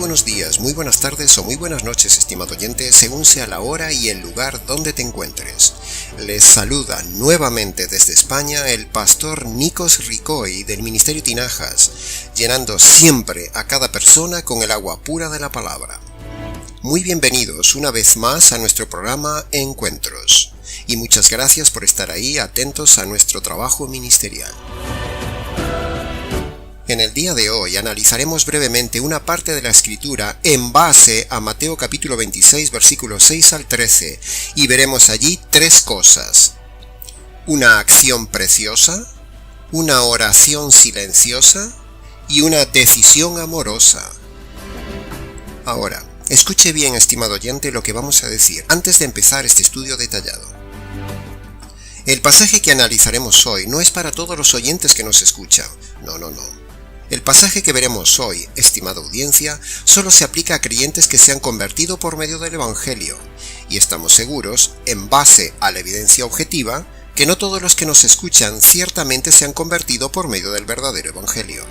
buenos días, muy buenas tardes o muy buenas noches, estimado oyente, según sea la hora y el lugar donde te encuentres. Les saluda nuevamente desde España el pastor Nikos Ricoy del Ministerio Tinajas, llenando siempre a cada persona con el agua pura de la palabra. Muy bienvenidos una vez más a nuestro programa Encuentros, y muchas gracias por estar ahí atentos a nuestro trabajo ministerial. En el día de hoy analizaremos brevemente una parte de la Escritura en base a Mateo capítulo 26 versículos 6 al 13 y veremos allí tres cosas: una acción preciosa, una oración silenciosa y una decisión amorosa. Ahora, escuche bien, estimado oyente, lo que vamos a decir antes de empezar este estudio detallado. El pasaje que analizaremos hoy no es para todos los oyentes que nos escuchan, no. El pasaje que veremos hoy, estimada audiencia, solo se aplica a creyentes que se han convertido por medio del Evangelio, y estamos seguros, en base a la evidencia objetiva, que no todos los que nos escuchan ciertamente se han convertido por medio del verdadero Evangelio.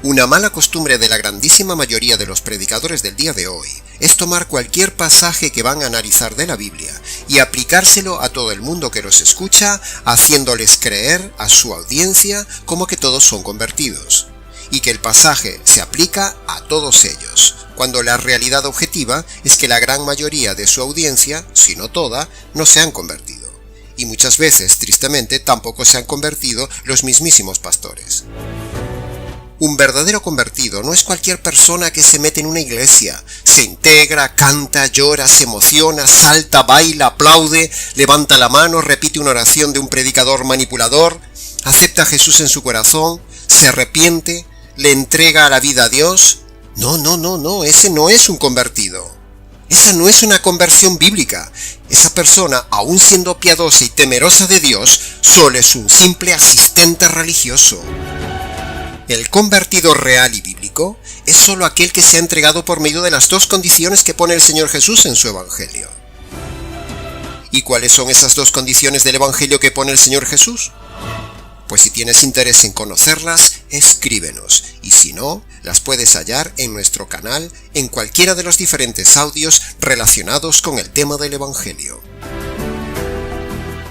Una mala costumbre de la grandísima mayoría de los predicadores del día de hoy es tomar cualquier pasaje que van a analizar de la Biblia y aplicárselo a todo el mundo que los escucha, haciéndoles creer a su audiencia como que todos son convertidos, y que el pasaje se aplica a todos ellos, cuando la realidad objetiva es que la gran mayoría de su audiencia, si no toda, no se han convertido, y muchas veces, tristemente, tampoco se han convertido los mismísimos pastores. Un verdadero convertido no es cualquier persona que se mete en una iglesia, se integra, canta, llora, se emociona, salta, baila, aplaude, levanta la mano, repite una oración de un predicador manipulador, acepta a Jesús en su corazón, se arrepiente, le entrega la vida a Dios. No, ese no es un convertido. Esa no es una conversión bíblica. Esa persona, aun siendo piadosa y temerosa de Dios, solo es un simple asistente religioso. El convertido real y bíblico es solo aquel que se ha entregado por medio de las dos condiciones que pone el Señor Jesús en su Evangelio. ¿Y cuáles son esas dos condiciones del Evangelio que pone el Señor Jesús? Pues si tienes interés en conocerlas, escríbenos, y si no, las puedes hallar en nuestro canal en cualquiera de los diferentes audios relacionados con el tema del Evangelio.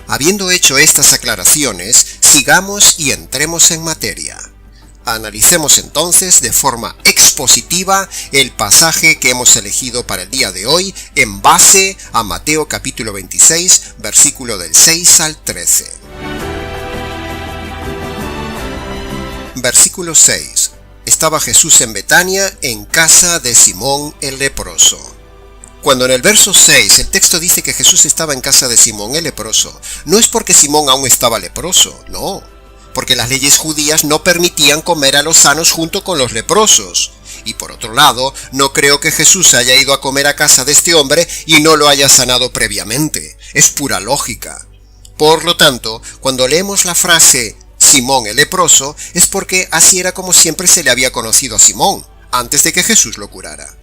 Habiendo hecho estas aclaraciones, sigamos y entremos en materia. Analicemos entonces de forma expositiva el pasaje que hemos elegido para el día de hoy en base a Mateo capítulo 26, versículo del 6 al 13. Versículo 6. Estaba Jesús en Betania, en casa de Simón el leproso. Cuando en el verso 6 el texto dice que Jesús estaba en casa de Simón el leproso, no es porque Simón aún estaba leproso, no. Porque las leyes judías no permitían comer a los sanos junto con los leprosos. Y por otro lado, no creo que Jesús haya ido a comer a casa de este hombre y no lo haya sanado previamente. Es pura lógica. Por lo tanto, cuando leemos la frase Simón el leproso, es porque así era como siempre se le había conocido a Simón, antes de que Jesús lo curara.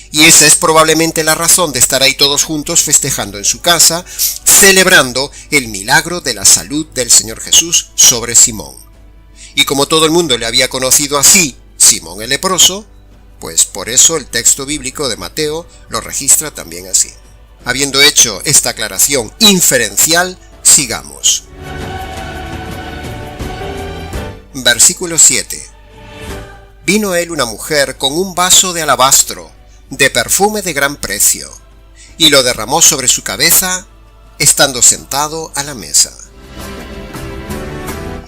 Y esa es probablemente la razón de estar ahí todos juntos festejando en su casa, celebrando el milagro de la salud del Señor Jesús sobre Simón. Y como todo el mundo le había conocido así, Simón el leproso, pues por eso el texto bíblico de Mateo lo registra también así. Habiendo hecho esta aclaración inferencial, sigamos. Versículo 7. Vino a él una mujer con un vaso de alabastro, de perfume de gran precio, y lo derramó sobre su cabeza, estando sentado a la mesa.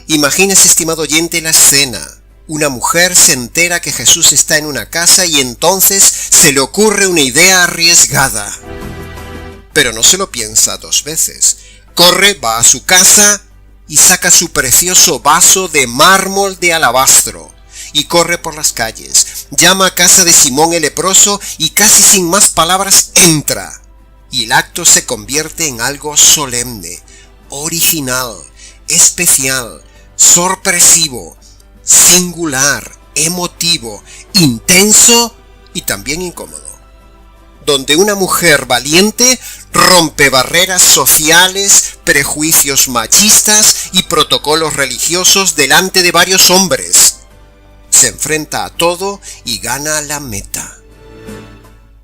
Imagínese, estimado oyente, la escena. Una mujer se entera que Jesús está en una casa y entonces se le ocurre una idea arriesgada. Pero no se lo piensa dos veces. Corre, va a su casa y saca su precioso vaso de mármol de alabastro. Y corre por las calles, llama a casa de Simón el leproso y casi sin más palabras entra. Y el acto se convierte en algo solemne, original, especial, sorpresivo, singular, emotivo, intenso y también incómodo. Donde una mujer valiente rompe barreras sociales, prejuicios machistas y protocolos religiosos delante de varios hombres. se enfrenta a todo y gana la meta.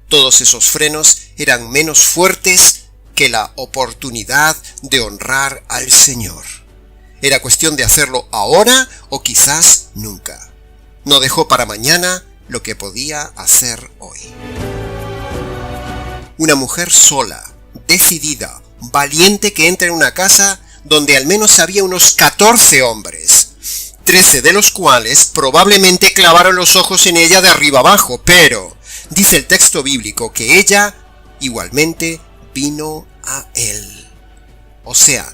Todos esos frenos eran menos fuertes que la oportunidad de honrar al Señor. Era cuestión de hacerlo ahora o quizás nunca. No dejó para mañana lo que podía hacer hoy. Una mujer sola, decidida, valiente que entra en una casa donde al menos había unos 14 hombres, 13 de los cuales probablemente clavaron los ojos en ella de arriba abajo, pero dice el texto bíblico que ella igualmente vino a él. O sea,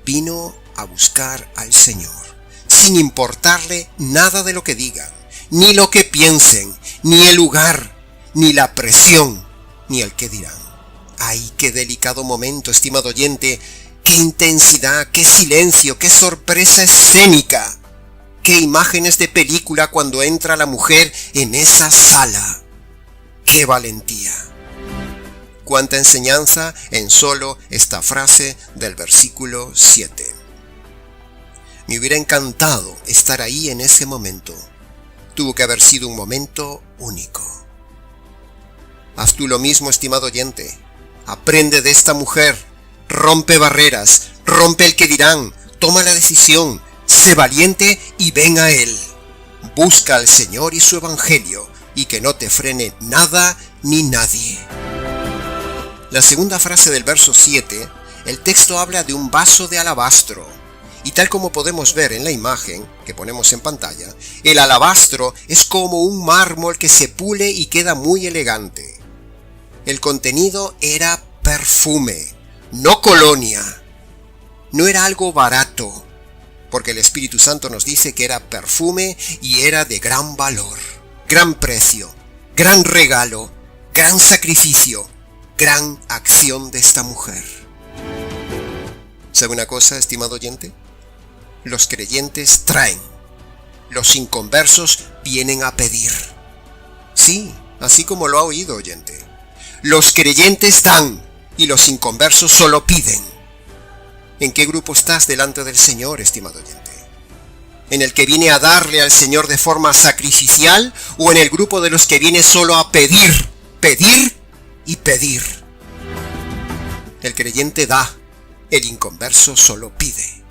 vino a buscar al Señor, sin importarle nada de lo que digan, ni lo que piensen, ni el lugar, ni la presión, ni el qué dirán. ¡Ay, qué delicado momento, estimado oyente! ¡Qué intensidad, qué silencio, qué sorpresa escénica! ¡Qué imágenes de película cuando entra la mujer en esa sala! ¡Qué valentía! ¡Cuánta enseñanza en solo esta frase del versículo 7! Me hubiera encantado estar ahí en ese momento. Tuvo que haber sido un momento único. Haz tú lo mismo, estimado oyente. Aprende de esta mujer. Rompe barreras, rompe el que dirán, toma la decisión, sé valiente y ven a Él. Busca al Señor y su Evangelio, y que no te frene nada ni nadie. La segunda frase del verso 7, el texto habla de un vaso de alabastro, y tal como podemos ver en la imagen que ponemos en pantalla, el alabastro es como un mármol que se pule y queda muy elegante. El contenido era perfume, no colonia. No era algo barato, porque el Espíritu Santo nos dice que era perfume y era de gran valor, gran precio, gran regalo, gran sacrificio, gran acción de esta mujer. ¿Sabe una cosa, estimado oyente? Los creyentes traen, los inconversos vienen a pedir. Sí, así como lo ha oído, oyente. Los creyentes dan y los inconversos solo piden. ¿En qué grupo estás delante del Señor, estimado oyente? ¿En el que viene a darle al Señor de forma sacrificial o en el grupo de los que viene solo a pedir, pedir y pedir? El creyente da, el inconverso solo pide.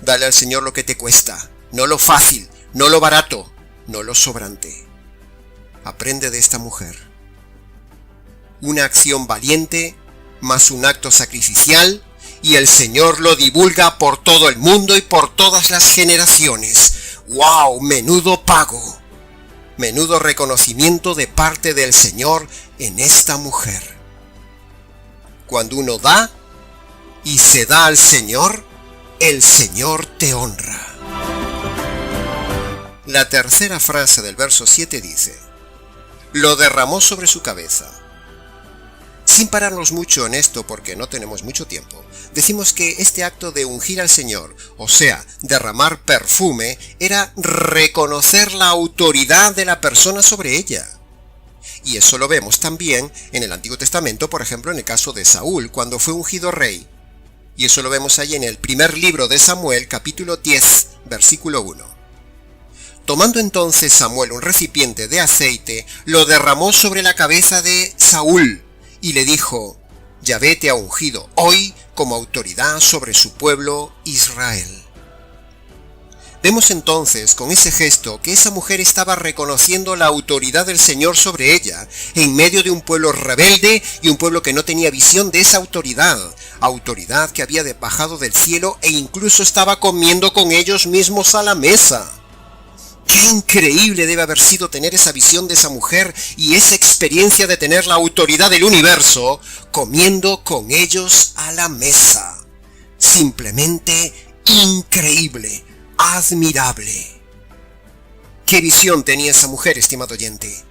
Dale al Señor lo que te cuesta, no lo fácil, no lo barato, no lo sobrante. Aprende de esta mujer. Una acción valiente, más un acto sacrificial, y el Señor lo divulga por todo el mundo y por todas las generaciones. ¡Wow! Menudo pago, menudo reconocimiento de parte del Señor en esta mujer. Cuando uno da y se da al Señor, el Señor te honra. La tercera frase del verso 7 dice: lo derramó sobre su cabeza. Sin pararnos mucho en esto porque no tenemos mucho tiempo, decimos que este acto de ungir al Señor, o sea, derramar perfume, era reconocer la autoridad de la persona sobre ella. Y eso lo vemos también en el Antiguo Testamento, por ejemplo, en el caso de Saúl, cuando fue ungido rey. Y eso lo vemos ahí en el primer libro de Samuel, capítulo 10, versículo 1. Tomando entonces Samuel un recipiente de aceite, lo derramó sobre la cabeza de Saúl, y le dijo: Yahvé te ha ungido hoy como autoridad sobre su pueblo Israel. Vemos entonces con ese gesto que esa mujer estaba reconociendo la autoridad del Señor sobre ella, en medio de un pueblo rebelde y un pueblo que no tenía visión de esa autoridad que había bajado del cielo e incluso estaba comiendo con ellos mismos a la mesa. ¡Qué increíble debe haber sido tener esa visión de esa mujer y esa experiencia de tener la autoridad del universo comiendo con ellos a la mesa! Simplemente increíble, admirable. ¿Qué visión tenía esa mujer, estimado oyente?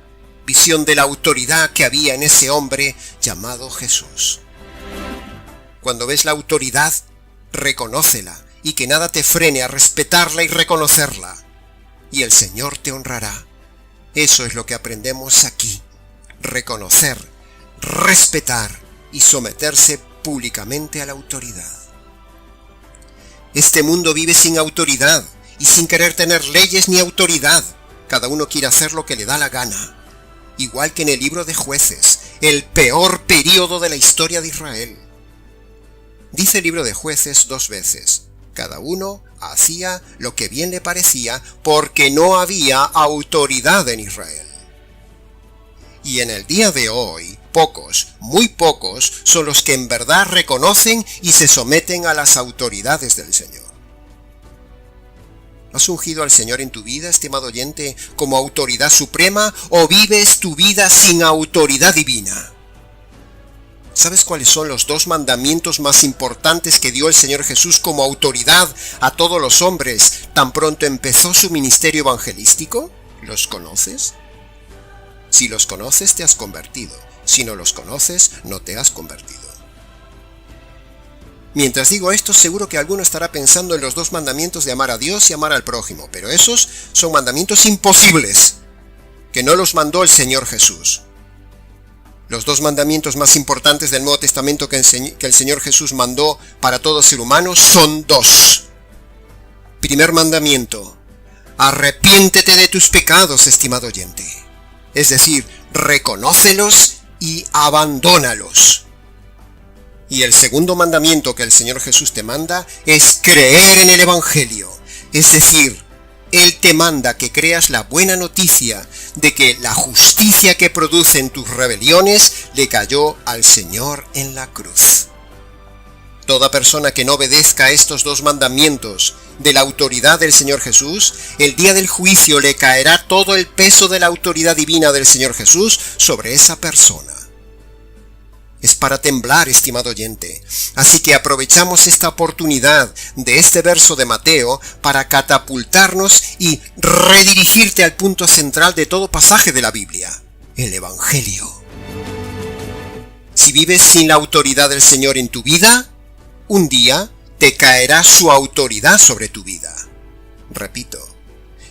Visión de la autoridad que había en ese hombre llamado Jesús. Cuando ves la autoridad, reconócela y que nada te frene a respetarla y reconocerla. Y el Señor te honrará. Eso es lo que aprendemos aquí. Reconocer, respetar y someterse públicamente a la autoridad. Este mundo vive sin autoridad y sin querer tener leyes ni autoridad. Cada uno quiere hacer lo que le da la gana. Igual que en el libro de Jueces, el peor período de la historia de Israel. Dice el libro de Jueces 2 veces: cada uno hacía lo que bien le parecía porque no había autoridad en Israel. Y en el día de hoy, pocos, muy pocos, son los que en verdad reconocen y se someten a las autoridades del Señor. ¿Has ungido al Señor en tu vida, estimado oyente, como autoridad suprema, o vives tu vida sin autoridad divina? ¿Sabes cuáles son los 2 mandamientos más importantes que dio el Señor Jesús como autoridad a todos los hombres tan pronto empezó su ministerio evangelístico? ¿Los conoces? Si los conoces, te has convertido. Si no los conoces, no te has convertido. Mientras digo esto, seguro que alguno estará pensando en los 2 mandamientos de amar a Dios y amar al prójimo, pero esos son mandamientos imposibles, que no los mandó el Señor Jesús. Los 2 mandamientos más importantes del Nuevo Testamento que el Señor Jesús mandó para todo ser humano son 2. Primer mandamiento: arrepiéntete de tus pecados, estimado oyente. Es decir, reconócelos y abandónalos. Y el segundo mandamiento que el Señor Jesús te manda es creer en el Evangelio. Es decir, Él te manda que creas la buena noticia de que la justicia que producen tus rebeliones le cayó al Señor en la cruz. Toda persona que no obedezca a estos 2 mandamientos de la autoridad del Señor Jesús, el día del juicio le caerá todo el peso de la autoridad divina del Señor Jesús sobre esa persona. Es para temblar, estimado oyente. Así que aprovechamos esta oportunidad de este verso de Mateo para catapultarnos y redirigirte al punto central de todo pasaje de la Biblia: el Evangelio. Si vives sin la autoridad del Señor en tu vida, un día te caerá su autoridad sobre tu vida. Repito,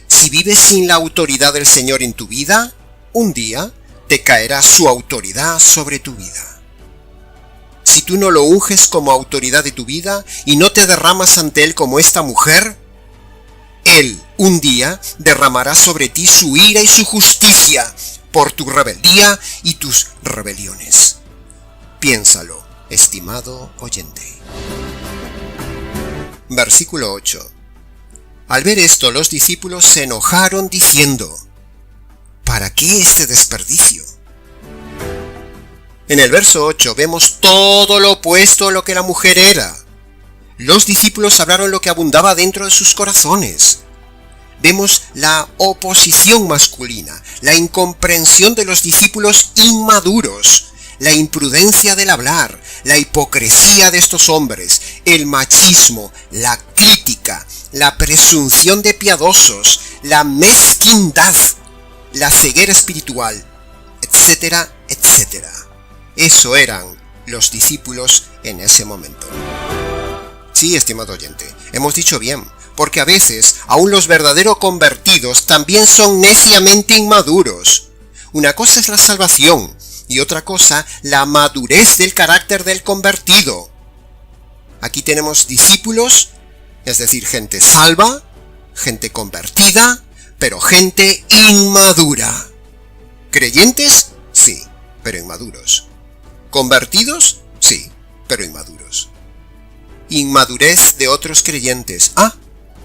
si vives sin la autoridad del Señor en tu vida, un día te caerá su autoridad sobre tu vida. Si tú no lo unges como autoridad de tu vida y no te derramas ante Él como esta mujer, Él un día derramará sobre ti su ira y su justicia por tu rebeldía y tus rebeliones. Piénsalo, estimado oyente. Versículo 8. Al ver esto, los discípulos se enojaron diciendo: ¿para qué este desperdicio? En el verso 8 vemos todo lo opuesto a lo que la mujer era. Los discípulos hablaron lo que abundaba dentro de sus corazones. Vemos la oposición masculina, la incomprensión de los discípulos inmaduros, la imprudencia del hablar, la hipocresía de estos hombres, el machismo, la crítica, la presunción de piadosos, la mezquindad, la ceguera espiritual, etcétera, etcétera. Eso eran los discípulos en ese momento. Sí, estimado oyente, hemos dicho bien, porque a veces aún los verdaderos convertidos también son neciamente inmaduros. Una cosa es la salvación y otra cosa la madurez del carácter del convertido. Aquí tenemos discípulos, es decir, gente salva, gente convertida, pero gente inmadura. ¿Creyentes? Sí, pero inmaduros. ¿Convertidos? Sí, pero inmaduros. Inmadurez de otros creyentes.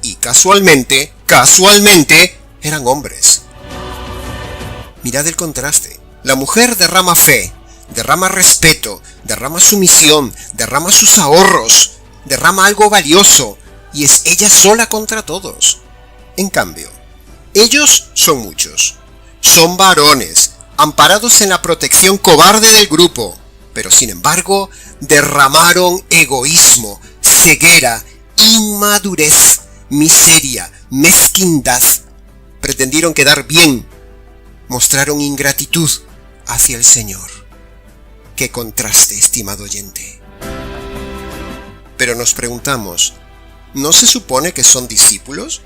Y casualmente, eran hombres. Mirad el contraste. La mujer derrama fe, derrama respeto, derrama sumisión, derrama sus ahorros, derrama algo valioso, y es ella sola contra todos. En cambio, ellos son muchos. Son varones, amparados en la protección cobarde del grupo, pero sin embargo derramaron egoísmo, ceguera, inmadurez, miseria, mezquindad. Pretendieron quedar bien, mostraron ingratitud hacia el Señor. ¡Qué contraste, estimado oyente! Pero nos preguntamos, ¿no se supone que son discípulos?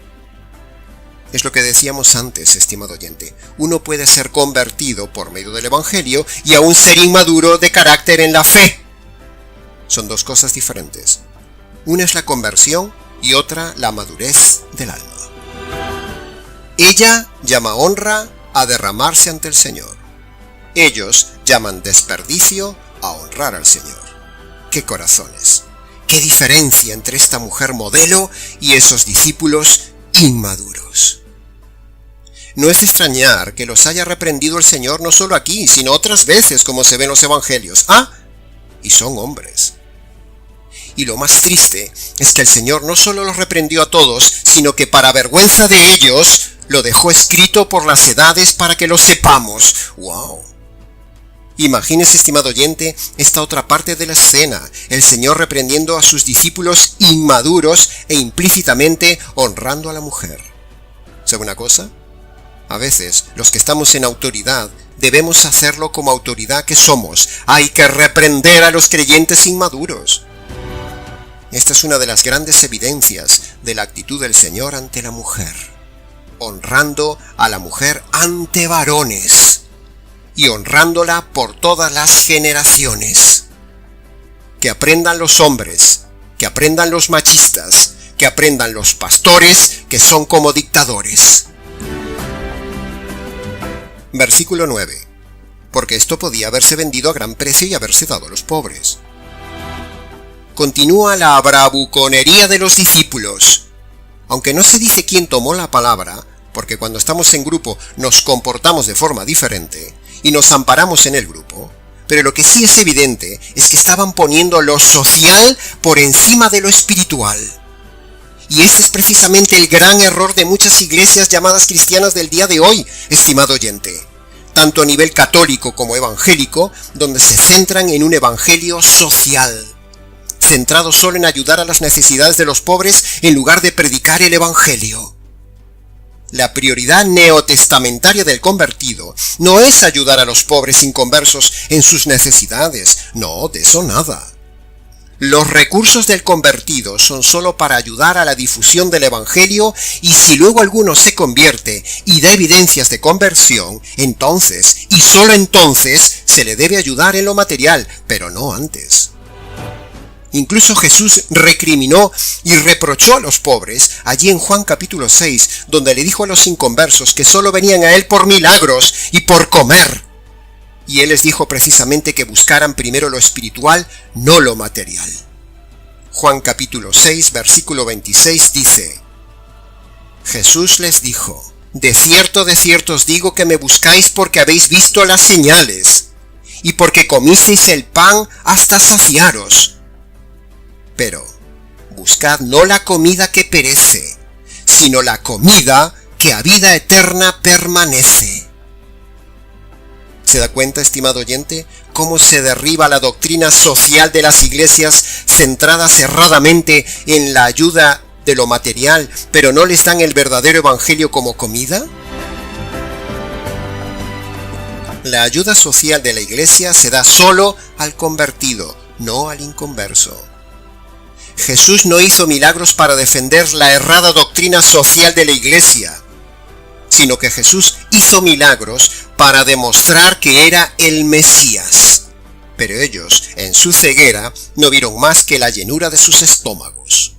Es lo que decíamos antes, estimado oyente. Uno puede ser convertido por medio del Evangelio y aún ser inmaduro de carácter en la fe. Son 2 cosas diferentes. Una es la conversión y otra la madurez del alma. Ella llama honra a derramarse ante el Señor. Ellos llaman desperdicio a honrar al Señor. ¡Qué corazones! ¡Qué diferencia entre esta mujer modelo y esos discípulos inmaduros! No es de extrañar que los haya reprendido el Señor no solo aquí, sino otras veces, como se ve en los evangelios. Y son hombres. Y lo más triste es que el Señor no solo los reprendió a todos, sino que para vergüenza de ellos, lo dejó escrito por las edades para que lo sepamos. ¡Wow! Imagínese, estimado oyente, esta otra parte de la escena, el Señor reprendiendo a sus discípulos inmaduros e implícitamente honrando a la mujer. ¿Sabe una cosa? A veces, los que estamos en autoridad, debemos hacerlo como autoridad que somos. Hay que reprender a los creyentes inmaduros. Esta es una de las grandes evidencias de la actitud del Señor ante la mujer, honrando a la mujer ante varones y honrándola por todas las generaciones. Que aprendan los hombres, que aprendan los machistas, que aprendan los pastores que son como dictadores. Versículo 9. Porque esto podía haberse vendido a gran precio y haberse dado a los pobres. Continúa la bravuconería de los discípulos. Aunque no se dice quién tomó la palabra, porque cuando estamos en grupo nos comportamos de forma diferente y nos amparamos en el grupo, pero lo que sí es evidente es que estaban poniendo lo social por encima de lo espiritual. Y ese es precisamente el gran error de muchas iglesias llamadas cristianas del día de hoy, estimado oyente, tanto a nivel católico como evangélico, donde se centran en un evangelio social, centrado solo en ayudar a las necesidades de los pobres en lugar de predicar el evangelio. La prioridad neotestamentaria del convertido no es ayudar a los pobres inconversos en sus necesidades, no, de eso nada. Los recursos del convertido son solo para ayudar a la difusión del evangelio, y si luego alguno se convierte y da evidencias de conversión, entonces, y solo entonces, se le debe ayudar en lo material, pero no antes. Incluso Jesús recriminó y reprochó a los pobres allí en Juan capítulo 6, donde le dijo a los inconversos que solo venían a él por milagros y por comer. Y él les dijo precisamente que buscaran primero lo espiritual, no lo material. Juan capítulo 6, versículo 26 dice: Jesús les dijo: de cierto os digo que me buscáis porque habéis visto las señales, y porque comisteis el pan hasta saciaros. Pero buscad no la comida que perece, sino la comida que a vida eterna permanece. ¿Se da cuenta, estimado oyente, cómo se derriba la doctrina social de las iglesias centradas erradamente en la ayuda de lo material, pero no les dan el verdadero evangelio como comida? La ayuda social de la iglesia se da solo al convertido, no al inconverso. Jesús no hizo milagros para defender la errada doctrina social de la iglesia, sino que Jesús hizo milagros para demostrar que era el Mesías. Pero ellos, en su ceguera, no vieron más que la llenura de sus estómagos.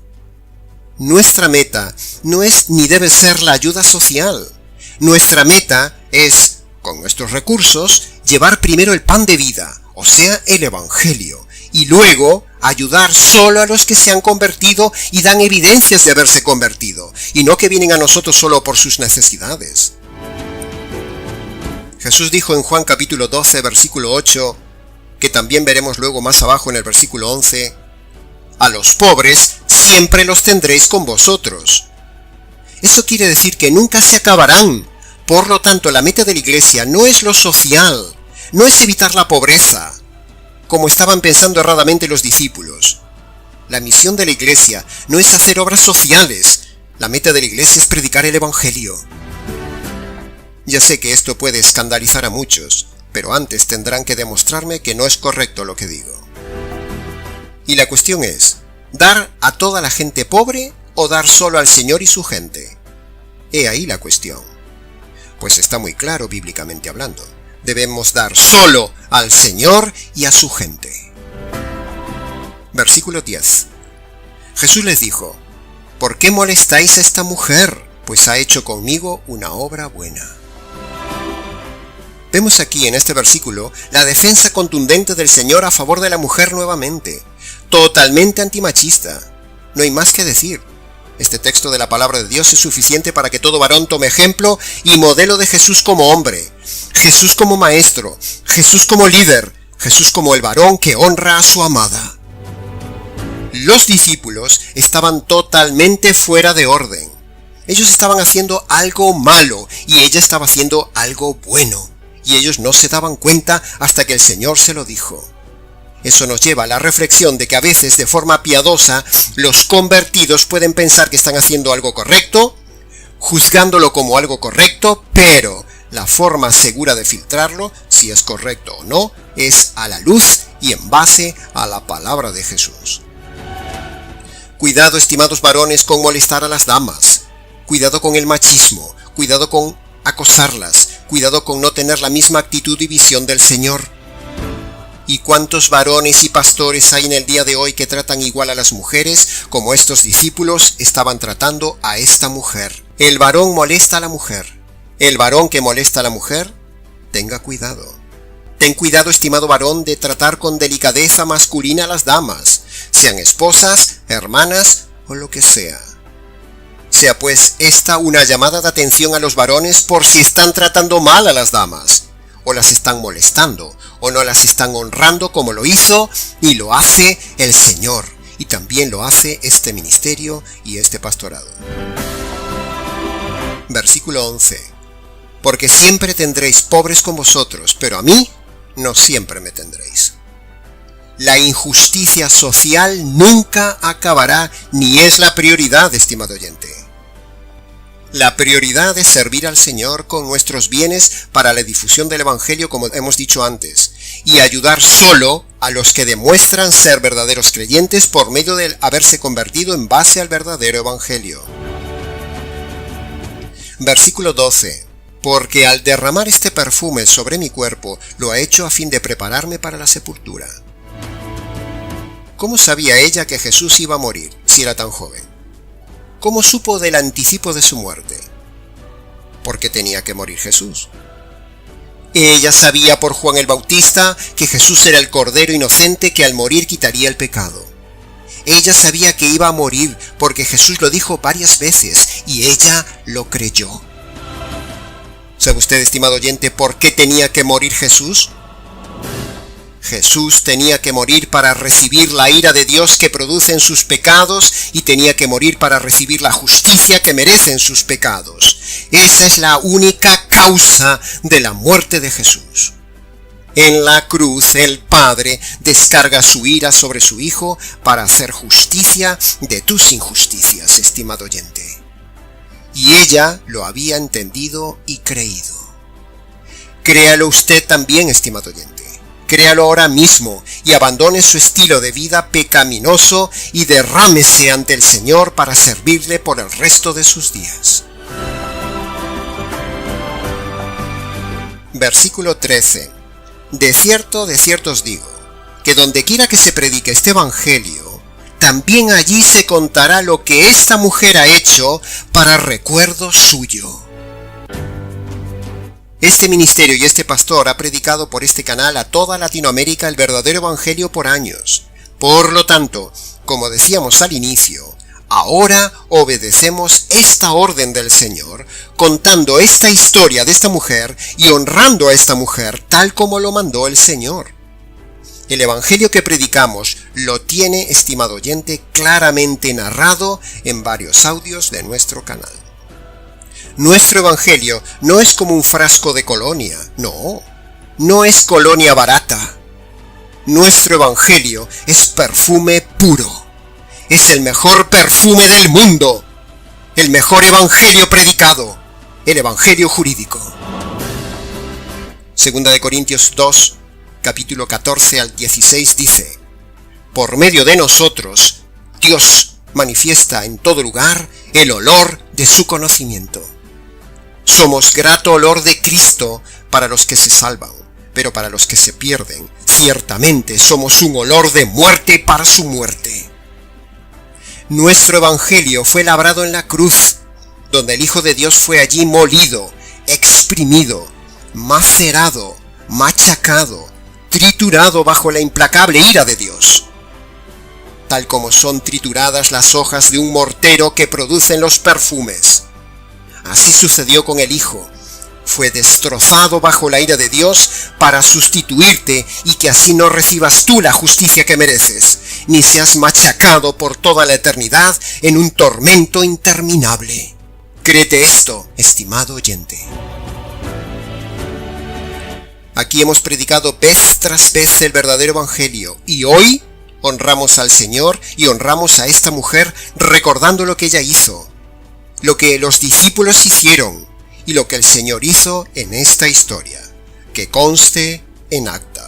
Nuestra meta no es ni debe ser la ayuda social. Nuestra meta es, con nuestros recursos, llevar primero el pan de vida, o sea, el evangelio, y luego ayudar solo a los que se han convertido y dan evidencias de haberse convertido, y no que vienen a nosotros solo por sus necesidades. Jesús dijo en Juan capítulo 12, versículo 8, que también veremos luego más abajo en el versículo 11, a los pobres siempre los tendréis con vosotros. Eso quiere decir que nunca se acabarán. Por lo tanto, la meta de la iglesia no es lo social, no es evitar la pobreza, como estaban pensando erradamente los discípulos. La misión de la iglesia no es hacer obras sociales. La meta de la iglesia es predicar el evangelio. Ya sé que esto puede escandalizar a muchos, pero antes tendrán que demostrarme que no es correcto lo que digo. Y la cuestión es, ¿dar a toda la gente pobre o dar solo al Señor y su gente? He ahí la cuestión. Pues está muy claro bíblicamente hablando. Debemos dar solo al Señor y a su gente. Versículo 10. Jesús les dijo: ¿por qué molestáis a esta mujer? pues ha hecho conmigo una obra buena. Vemos aquí en este versículo la defensa contundente del Señor a favor de la mujer nuevamente, totalmente antimachista. No hay más que decir. Este texto de la palabra de Dios es suficiente para que todo varón tome ejemplo y modelo de Jesús como hombre, Jesús como maestro, Jesús como líder, Jesús como el varón que honra a su amada. Los discípulos estaban totalmente fuera de orden. Ellos estaban haciendo algo malo y ella estaba haciendo algo bueno. Y ellos no se daban cuenta hasta que el Señor se lo dijo. Eso nos lleva a la reflexión de que a veces, de forma piadosa, los convertidos pueden pensar que están haciendo algo correcto, juzgándolo como algo correcto, pero la forma segura de filtrarlo, si es correcto o no, es a la luz y en base a la palabra de Jesús. Cuidado, estimados varones, con molestar a las damas. Cuidado con el machismo. Cuidado con acosarlas. Cuidado con no tener la misma actitud y visión del Señor. ¿Y cuántos varones y pastores hay en el día de hoy que tratan igual a las mujeres como estos discípulos estaban tratando a esta mujer? El varón molesta a la mujer. El varón que molesta a la mujer, tenga cuidado. Ten cuidado, estimado varón, de tratar con delicadeza masculina a las damas, sean esposas, hermanas o lo que sea. Sea pues esta una llamada de atención a los varones por si están tratando mal a las damas, o las están molestando, o no las están honrando como lo hizo y lo hace el Señor, y también lo hace este ministerio y este pastorado. Versículo 11. Porque siempre tendréis pobres con vosotros, pero a mí no siempre me tendréis. La injusticia social nunca acabará, ni es la prioridad, estimado oyente. La prioridad es servir al Señor con nuestros bienes para la difusión del Evangelio, como hemos dicho antes, y ayudar solo a los que demuestran ser verdaderos creyentes por medio de haberse convertido en base al verdadero Evangelio. Versículo 12. Porque al derramar este perfume sobre mi cuerpo, lo ha hecho a fin de prepararme para la sepultura. ¿Cómo sabía ella que Jesús iba a morir si era tan joven? ¿Cómo supo del anticipo de su muerte? Porque tenía que morir Jesús. Ella sabía por Juan el Bautista que Jesús era el Cordero inocente que al morir quitaría el pecado. Ella sabía que iba a morir porque Jesús lo dijo varias veces y ella lo creyó. ¿Sabe usted, estimado oyente, por qué tenía que morir Jesús? Jesús tenía que morir para recibir la ira de Dios que producen sus pecados y tenía que morir para recibir la justicia que merecen sus pecados. Esa es la única causa de la muerte de Jesús. En la cruz el Padre descarga su ira sobre su Hijo para hacer justicia de tus injusticias, estimado oyente. Y ella lo había entendido y creído. Créalo usted también, estimado oyente. Créalo ahora mismo y abandone su estilo de vida pecaminoso y derrámese ante el Señor para servirle por el resto de sus días. Versículo 13. De cierto os digo, que donde quiera que se predique este evangelio, también allí se contará lo que esta mujer ha hecho para recuerdo suyo. Este ministerio y este pastor ha predicado por este canal a toda Latinoamérica el verdadero evangelio por años. Por lo tanto, como decíamos al inicio, ahora obedecemos esta orden del Señor, contando esta historia de esta mujer y honrando a esta mujer tal como lo mandó el Señor. El evangelio que predicamos lo tiene, estimado oyente, claramente narrado en varios audios de nuestro canal. Nuestro evangelio no es como un frasco de colonia, no es colonia barata. Nuestro evangelio es perfume puro. Es el mejor perfume del mundo, el mejor evangelio predicado, el evangelio jurídico. Segunda de Corintios 2, capítulo 14 al 16 dice: por medio de nosotros, Dios manifiesta en todo lugar el olor de su conocimiento. Somos grato olor de Cristo para los que se salvan, pero para los que se pierden, ciertamente somos un olor de muerte para su muerte. Nuestro evangelio fue labrado en la cruz, donde el Hijo de Dios fue allí molido, exprimido, macerado, machacado, triturado bajo la implacable ira de Dios, tal como son trituradas las hojas de un mortero que producen los perfumes. Así sucedió con el Hijo. Fue destrozado bajo la ira de Dios para sustituirte y que así no recibas tú la justicia que mereces, ni seas machacado por toda la eternidad en un tormento interminable. Créete esto, estimado oyente. Aquí hemos predicado vez tras vez el verdadero evangelio y hoy honramos al Señor y honramos a esta mujer recordando lo que ella hizo, lo que los discípulos hicieron y lo que el Señor hizo en esta historia, que conste en acta.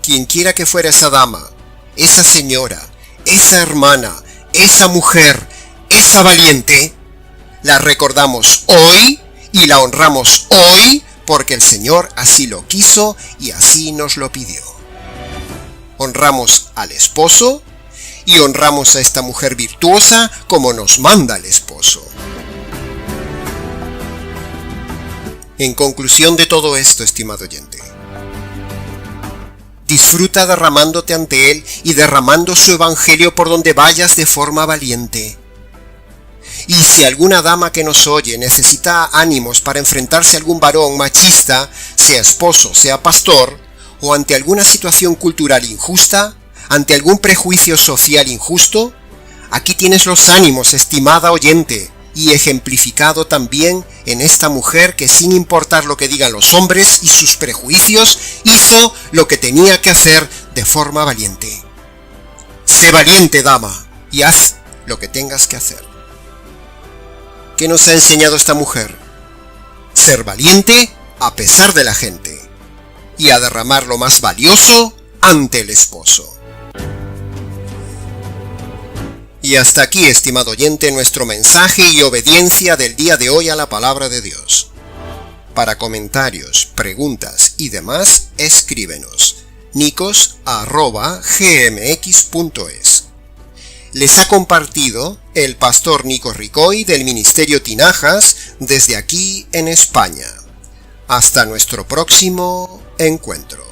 Quien quiera que fuera esa dama, esa señora, esa hermana, esa mujer, esa valiente, la recordamos hoy y la honramos hoy porque el Señor así lo quiso y así nos lo pidió. Honramos al esposo y honramos a esta mujer virtuosa como nos manda el esposo. En conclusión de todo esto, estimado oyente, disfruta derramándote ante Él y derramando su evangelio por donde vayas de forma valiente. Y si alguna dama que nos oye necesita ánimos para enfrentarse a algún varón machista, sea esposo, sea pastor, o ante alguna situación cultural injusta, ante algún prejuicio social injusto, aquí tienes los ánimos, estimada oyente, y ejemplificado también en esta mujer que sin importar lo que digan los hombres y sus prejuicios, hizo lo que tenía que hacer de forma valiente. Sé valiente, dama, y haz lo que tengas que hacer. ¿Qué nos ha enseñado esta mujer? Ser valiente a pesar de la gente y a derramar lo más valioso ante el esposo. Y hasta aquí, estimado oyente, nuestro mensaje y obediencia del día de hoy a la palabra de Dios. Para comentarios, preguntas y demás, escríbenos nicos@gmx.es. Les ha compartido el pastor Nico Ricoy del Ministerio Tinajas desde aquí en España. Hasta nuestro próximo encuentro.